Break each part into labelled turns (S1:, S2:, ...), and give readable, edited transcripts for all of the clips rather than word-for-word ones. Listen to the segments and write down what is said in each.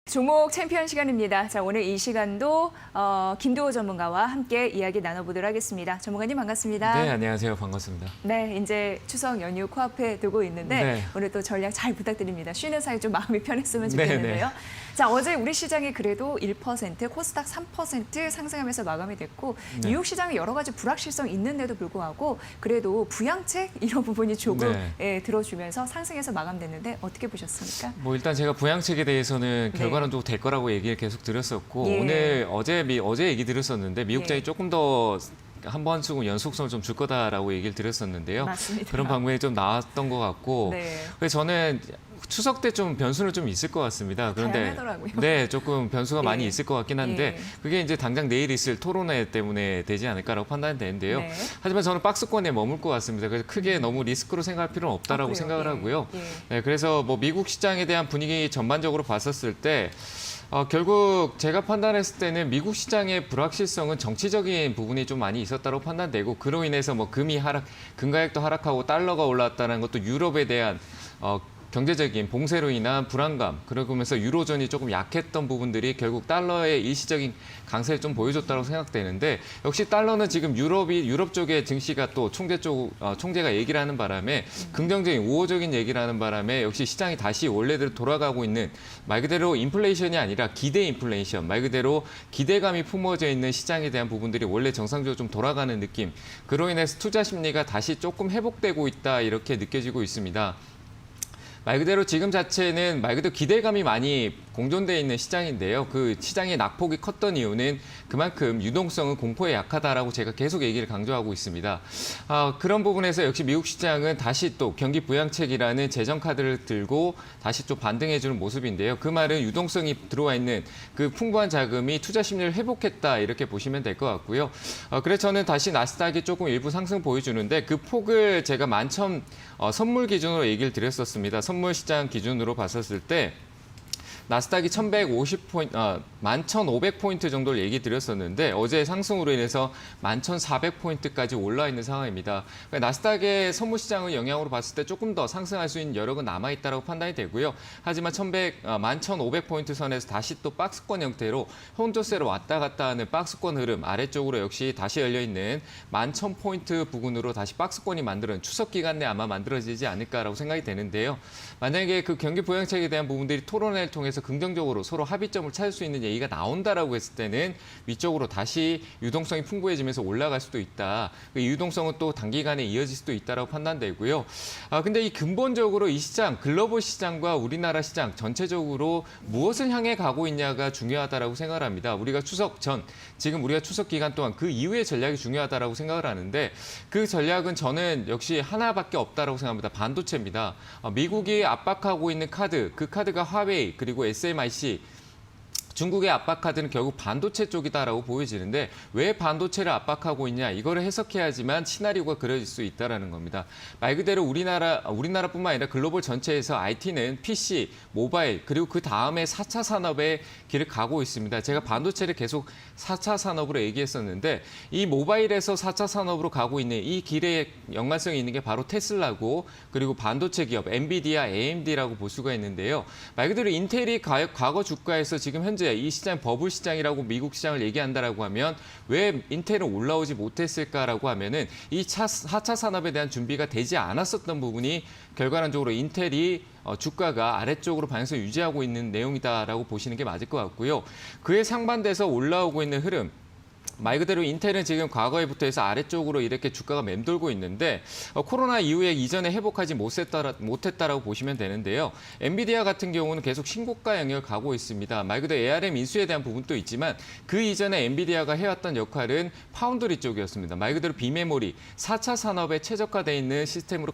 S1: 종목 챔피언 시간입니다. 자, 오늘 이 시간도 김도호 전문가와 함께 이야기 나눠보도록 하겠습니다. 전문가님 반갑습니다.
S2: 네, 안녕하세요. 반갑습니다.
S1: 네, 이제 추석 연휴 코앞에 두고 있는데
S2: 네.
S1: 오늘 또 전략 잘 부탁드립니다. 쉬는 사이 좀 마음이 편했으면 좋겠는데요.
S2: 네.
S1: 자, 어제 우리 시장이 그래도 1%, 코스닥 3% 상승하면서 마감이 됐고
S2: 네.
S1: 뉴욕 시장에 여러 가지 불확실성 있는데도 불구하고 그래도 부양책 이런 부분이 조금 들어주면서 상승해서 마감됐는데 어떻게 보셨습니까?
S2: 뭐 일단 제가 부양책에 대해서는
S1: 네.
S2: 결과론도 될 거라고 얘기를 계속 들었었고
S1: 예.
S2: 어제 얘기 들었었는데 미국장이
S1: 예.
S2: 조금 더 한 번 쓰고 연속성을 좀 줄 거다라고 얘기를 들었었는데요.
S1: 맞습니다.
S2: 그런 방법이 좀 나왔던 것 같고
S1: 네.
S2: 그래서 저는 추석 때 좀 변수는 좀 있을 것 같습니다. 그런데
S1: 다양하더라고요.
S2: 네, 조금 변수가 많이
S1: 예.
S2: 있을 것 같긴 한데
S1: 예.
S2: 그게 이제 당장 내일 있을 토론회 때문에 되지 않을까라고 판단되는데요.
S1: 네.
S2: 하지만 저는 박스권에 머물 것 같습니다. 그래서 크게 너무 리스크로 생각할 필요는 없다라고
S1: 그래요?
S2: 생각을
S1: 예.
S2: 하고요.
S1: 예.
S2: 네, 그래서 뭐 미국 시장에 대한 분위기 전반적으로 봤었을 때 결국 제가 판단했을 때는 미국 시장의 불확실성은 정치적인 부분이 좀 많이 있었다고 판단되고 그로 인해서 뭐 금가액도 하락하고 달러가 올랐다는 것도 유럽에 대한 경제적인 봉쇄로 인한 불안감, 그러면서 유로존이 조금 약했던 부분들이 결국 달러의 일시적인 강세를 좀 보여줬다고 생각되는데 역시 달러는 지금 유럽 쪽의 증시가 또 총재가 얘기를 하는 바람에 긍정적인 우호적인 얘기를 하는 바람에 역시 시장이 다시 원래대로 돌아가고 있는 말 그대로 인플레이션이 아니라 기대 인플레이션, 말 그대로 기대감이 품어져 있는 시장에 대한 부분들이 원래 정상적으로 좀 돌아가는 느낌, 그로 인해서 투자 심리가 다시 조금 회복되고 있다 이렇게 느껴지고 있습니다. 말 그대로 지금 자체는 말 그대로 기대감이 많이 공존돼 있는 시장인데요. 그 시장의 낙폭이 컸던 이유는 그만큼 유동성은 공포에 약하다라고 제가 계속 얘기를 강조하고 있습니다. 그런 부분에서 역시 미국 시장은 다시 또 경기 부양책이라는 재정 카드를 들고 다시 또 반등해주는 모습인데요. 그 말은 유동성이 들어와 있는 그 풍부한 자금이 투자 심리를 회복했다 이렇게 보시면 될 것 같고요. 그래서 저는 다시 나스닥이 조금 일부 상승 보여주는데 그 폭을 제가 11,000 선물 기준으로 얘기를 드렸었습니다. 선물 시장 기준으로 봤었을 때 나스닥이 11,500포인트 정도를 얘기 드렸었는데 어제 상승으로 인해서 11,400포인트까지 올라 있는 상황입니다. 그러니까 나스닥의 선물 시장을 영향으로 봤을 때 조금 더 상승할 수 있는 여력은 남아있다고 판단이 되고요. 하지만 11,500포인트 선에서 다시 또 박스권 형태로 혼조세로 왔다 갔다 하는 박스권 흐름 아래쪽으로 역시 다시 열려있는 11,000포인트 부근으로 다시 박스권이 만들어진 추석 기간 내 아마 만들어지지 않을까라고 생각이 되는데요. 만약에 그 경기 부양책에 대한 부분들이 토론회를 통해서 긍정적으로 서로 합의점을 찾을 수 있는 얘기가 나온다라고 했을 때는 위쪽으로 다시 유동성이 풍부해지면서 올라갈 수도 있다. 그 유동성은 또 단기간에 이어질 수도 있다라고 판단되고요. 근데 이 근본적으로 이 시장, 글로벌 시장과 우리나라 시장 전체적으로 무엇을 향해 가고 있냐가 중요하다라고 생각을 합니다. 우리가 추석 전, 지금 우리가 추석 기간 동안 그 이후의 전략이 중요하다라고 생각을 하는데 그 전략은 저는 역시 하나밖에 없다라고 생각합니다. 반도체입니다. 미국이 압박하고 있는 카드, 그 카드가 화웨이 그리고 SMIC, 중국의 압박 카드는 결국 반도체 쪽이다라고 보여지는데 왜 반도체를 압박하고 있냐 이거를 해석해야지만 시나리오가 그려질 수 있다라는 겁니다. 말 그대로 우리나라뿐만 아니라 글로벌 전체에서 IT는 PC, 모바일 그리고 그 다음에 4차 산업의 길을 가고 있습니다. 제가 반도체를 계속 4차 산업으로 얘기했었는데 이 모바일에서 4차 산업으로 가고 있는 이 길에 연관성이 있는 게 바로 테슬라고 그리고 반도체 기업 엔비디아, AMD라고 볼 수가 있는데요. 말 그대로 인텔이 과거 주가에서 지금 현재 이 시장 버블 시장이라고 미국 시장을 얘기한다라고 하면 왜 인텔은 올라오지 못했을까라고 하면은 이 4차 산업에 대한 준비가 되지 않았었던 부분이 결과론적으로 인텔이 주가가 아래쪽으로 방향성을 유지하고 있는 내용이다라고 보시는 게 맞을 것 같고요. 그에 상반돼서 올라오고 있는 흐름. 말 그대로 인텔은 지금 과거에부터 해서 아래쪽으로 이렇게 주가가 맴돌고 있는데 코로나 이후에 이전에 회복하지 못했다라고 보시면 되는데요. 엔비디아 같은 경우는 계속 신고가 영역을 가고 있습니다. 말 그대로 ARM 인수에 대한 부분도 있지만 그 이전에 엔비디아가 해왔던 역할은 파운드리 쪽이었습니다. 말 그대로 비메모리, 4차 산업에 최적화되어 있는 시스템으로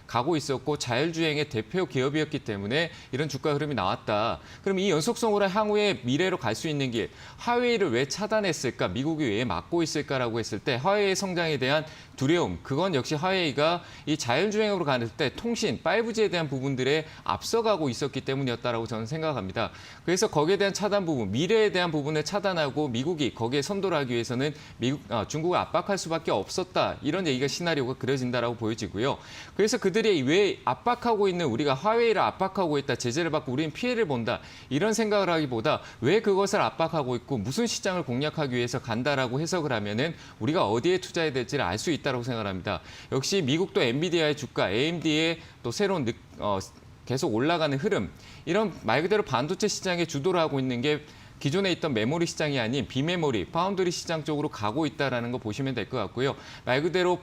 S2: 가고 있었고 자율주행의 대표 기업이었기 때문에 이런 주가 흐름이 나왔다. 그럼 이 연속성으로 향후에 미래로 갈 수 있는 길, 화웨이를 왜 차단했을까? 미국이 왜 막고 있을까라고 했을 때 화웨이의 성장에 대한 두려움, 그건 역시 화웨이가 이 자율주행으로 가는 때 통신, 5G에 대한 부분들에 앞서가고 있었기 때문이었다라고 저는 생각합니다. 그래서 거기에 대한 차단 부분, 미래에 대한 부분을 차단하고 미국이 거기에 선도를 하기 위해서는 중국을 압박할 수밖에 없었다. 이런 얘기가 시나리오가 그려진다라고 보여지고요. 그래서 그들이 그들이 왜 압박하고 있는 우리가 화웨이를 압박하고 있다, 제재를 받고 우리는 피해를 본다 이런 생각을 하기보다 왜 그것을 압박하고 있고 무슨 시장을 공략하기 위해서 간다라고 해석을 하면은 우리가 어디에 투자해야 될지를 알 수 있다고 생각합니다. 역시 미국도 엔비디아의 주가, AMD의 또 새로운 계속 올라가는 흐름 이런 말 그대로 반도체 시장에 주도를 하고 있는 게 기존에 있던 메모리 시장이 아닌 비메모리, 파운드리 시장 쪽으로 가고 있다는 거 보시면 될 것 같고요. 말 그대로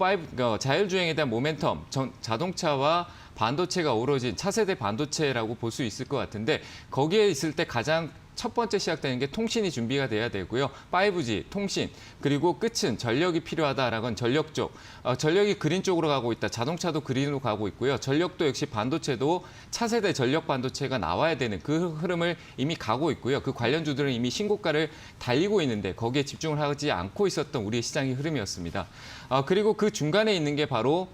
S2: 자율주행에 대한 모멘텀, 자동차와 반도체가 어우러진 차세대 반도체라고 볼 수 있을 것 같은데 거기에 있을 때 가장 첫 번째 시작되는 게 통신이 준비가 돼야 되고요. 5G, 통신, 그리고 끝은 전력이 필요하다라는 전력 쪽. 전력이 그린 쪽으로 가고 있다. 자동차도 그린으로 가고 있고요. 전력도 역시 반도체도 차세대 전력 반도체가 나와야 되는 그 흐름을 이미 가고 있고요. 그 관련주들은 이미 신고가를 달리고 있는데 거기에 집중을 하지 않고 있었던 우리의 시장의 흐름이었습니다. 그리고 그 중간에 있는 게 바로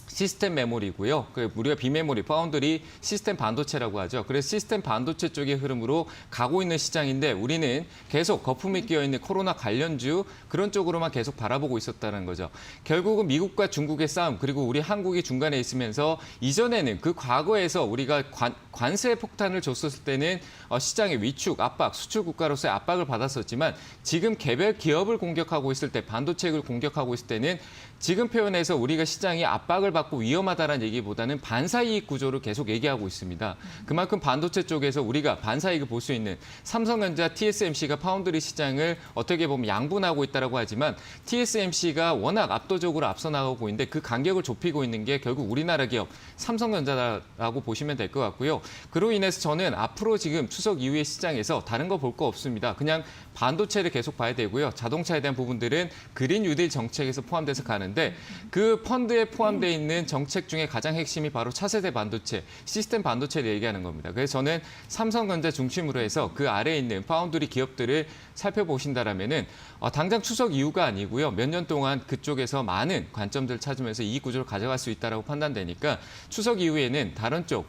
S2: 시스템 메모리고요. 우리가 비메모리, 파운드리, 시스템 반도체라고 하죠. 그래서 시스템 반도체 쪽의 흐름으로 가고 있는 시장인데 우리는 계속 거품이 끼어있는 코로나 관련주 그런 쪽으로만 계속 바라보고 있었다는 거죠. 결국은 미국과 중국의 싸움 그리고 우리 한국이 중간에 있으면서 이전에는 그 과거에서 우리가 관세 폭탄을 줬었을 때는 시장의 위축, 압박, 수출 국가로서의 압박을 받았었지만 지금 개별 기업을 공격하고 있을 때 반도체를 공격하고 있을 때는 지금 표현에서 우리가 시장이 압박을 받고 위험하다는 얘기보다는 반사이익 구조를 계속 얘기하고 있습니다. 그만큼 반도체 쪽에서 우리가 반사이익을 볼 수 있는 삼성전자, TSMC가 파운드리 시장을 어떻게 보면 양분하고 있다고 하지만 TSMC가 워낙 압도적으로 앞서 나가고 있는데 그 간격을 좁히고 있는 게 결국 우리나라 기업 삼성전자라고 보시면 될 것 같고요. 그로 인해서 저는 앞으로 지금 추석 이후의 시장에서 다른 거 볼 거 없습니다. 그냥 반도체를 계속 봐야 되고요. 자동차에 대한 부분들은 그린 뉴딜 정책에서 포함돼서 가는데 그 펀드에 포함되어 있는 정책 중에 가장 핵심이 바로 차세대 반도체, 시스템 반도체를 얘기하는 겁니다. 그래서 저는 삼성전자 중심으로 해서 그 아래에 있는 파운드리 기업들을 살펴보신다라면은 당장 추석 이후가 아니고요. 몇 년 동안 그쪽에서 많은 관점들을 찾으면서 이익 구조를 가져갈 수 있다고 판단되니까 추석 이후에는 다른 쪽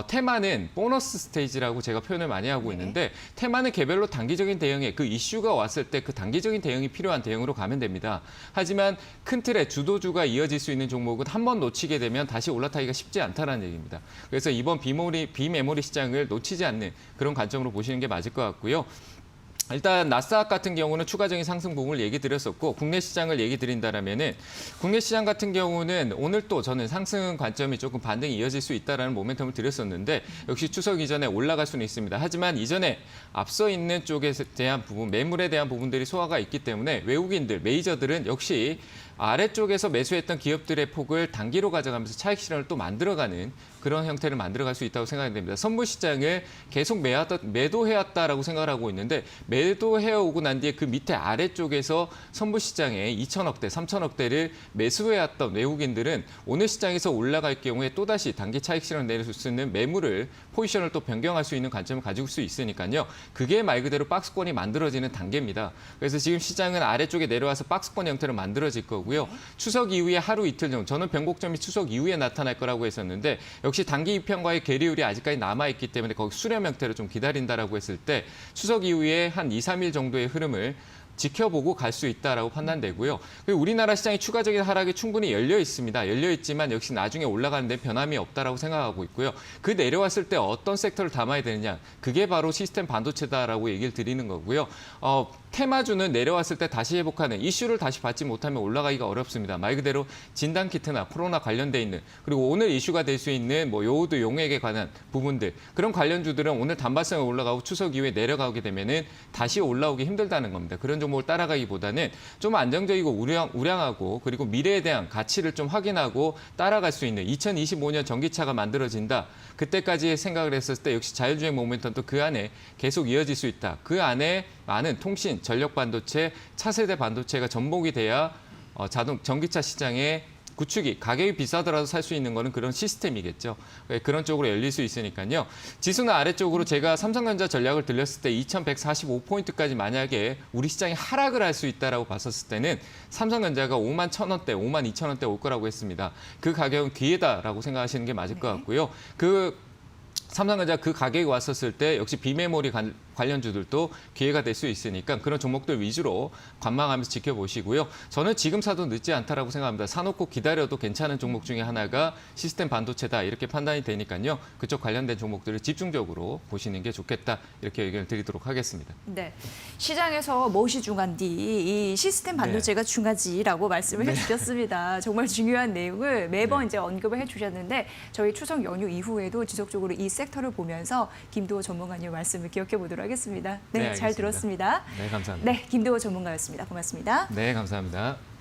S2: 테마는 보너스 스테이지라고 제가 표현을 많이 하고 있는데 테마는 개별로 단기적인 대응에 그 이슈가 왔을 때 그 단기적인 대응이 필요한 대응으로 가면 됩니다. 하지만 큰 틀의 주도주가 이어질 수 있는 종목은 한 번 놓치게 되면 다시 올라타기가 쉽지 않다는 얘기입니다. 그래서 이번 비메모리 시장을 놓치지 않는 그런 관점으로 보시는 게 맞을 것 같고요. 일단 나스닥 같은 경우는 추가적인 상승 부분을 얘기 드렸었고 국내 시장을 얘기 드린다라면은 국내 시장 같은 경우는 오늘 또 저는 상승 관점이 조금 반등이 이어질 수 있다라는 모멘텀을 드렸었는데 역시 추석 이전에 올라갈 수는 있습니다. 하지만 이전에 앞서 있는 쪽에 대한 부분, 매물에 대한 부분들이 소화가 있기 때문에 외국인들, 메이저들은 역시 아래쪽에서 매수했던 기업들의 폭을 단기로 가져가면서 차익 실현을 또 만들어가는 그런 형태를 만들어갈 수 있다고 생각이 됩니다. 선물 시장을 계속 매도해왔다라고 생각을 하고 있는데 매도해오고 난 뒤에 그 밑에 아래쪽에서 선물 시장에 2천억대, 3천억대를 매수해왔던 외국인들은 오늘 시장에서 올라갈 경우에 또다시 단기 차익 실현을 내릴 수 있는 매물을 포지션을 또 변경할 수 있는 관점을 가지고 수 있으니까요. 그게 말 그대로 박스권이 만들어지는 단계입니다. 그래서 지금 시장은 아래쪽에 내려와서 박스권 형태로 만들어질 거고요. 추석 이후에 하루 이틀 정도, 저는 변곡점이 추석 이후에 나타날 거라고 했었는데 역시 단기 입형과의 괴리율이 아직까지 남아있기 때문에 거기 수렴 형태로 좀 기다린다라고 했을 때 추석 이후에 한 2, 3일 정도의 흐름을 지켜보고 갈 수 있다라고 판단되고요. 그리고 우리나라 시장이 추가적인 하락이 충분히 열려 있습니다. 열려 있지만 역시 나중에 올라가는 데 변함이 없다라고 생각하고 있고요. 그 내려왔을 때 어떤 섹터를 담아야 되느냐, 그게 바로 시스템 반도체다라고 얘기를 드리는 거고요. 테마주는 내려왔을 때 다시 회복하는 이슈를 다시 받지 못하면 올라가기가 어렵습니다. 말 그대로 진단키트나 코로나 관련돼 있는 그리고 오늘 이슈가 될 수 있는 뭐 요오드 용액에 관한 부분들 그런 관련주들은 오늘 단발성에 올라가고 추석 이후에 내려가게 되면은 다시 올라오기 힘들다는 겁니다. 그런 종목을 따라가기보다는 좀 안정적이고 우량하고 그리고 미래에 대한 가치를 좀 확인하고 따라갈 수 있는 2025년 전기차가 만들어진다. 그때까지 생각을 했었을 때 역시 자율주행 모멘텀도 그 안에 계속 이어질 수 있다. 그 안에 많은 통신, 전력 반도체, 차세대 반도체가 접목이 돼야 전기차 시장의 구축이 가격이 비싸더라도 살 수 있는 거는 그런 시스템이겠죠. 그런 쪽으로 열릴 수 있으니까요. 지수는 아래쪽으로 제가 삼성전자 전략을 들렸을 때 2145포인트까지 만약에 우리 시장이 하락을 할 수 있다라고 봤었을 때는 삼성전자가 5만 1,000원대, 5만 2천원대 올 거라고 했습니다. 그 가격은 기회다라고 생각하시는 게 맞을 것 같고요. 삼성전자 그 가격이 왔었을 때 역시 비메모리 관련주들도 기회가 될 수 있으니까 그런 종목들 위주로 관망하면서 지켜보시고요. 저는 지금 사도 늦지 않다라고 생각합니다. 사놓고 기다려도 괜찮은 종목 중에 하나가 시스템 반도체다 이렇게 판단이 되니까요. 그쪽 관련된 종목들을 집중적으로 보시는 게 좋겠다 이렇게 의견을 드리도록 하겠습니다.
S1: 네, 시장에서 무엇이 중요한디 이 시스템 반도체가 중요하지라고 말씀을 해주셨습니다. 정말 중요한 내용을 매번 이제 언급을 해주셨는데 저희 추석 연휴 이후에도 지속적으로 이 섹터를 보면서 김도호 전문가님 말씀을 기억해 보도록 하겠습니다. 네, 잘
S2: 알겠습니다.
S1: 들었습니다.
S2: 네, 감사합니다.
S1: 네, 김도호 전문가였습니다. 고맙습니다.
S2: 네, 감사합니다.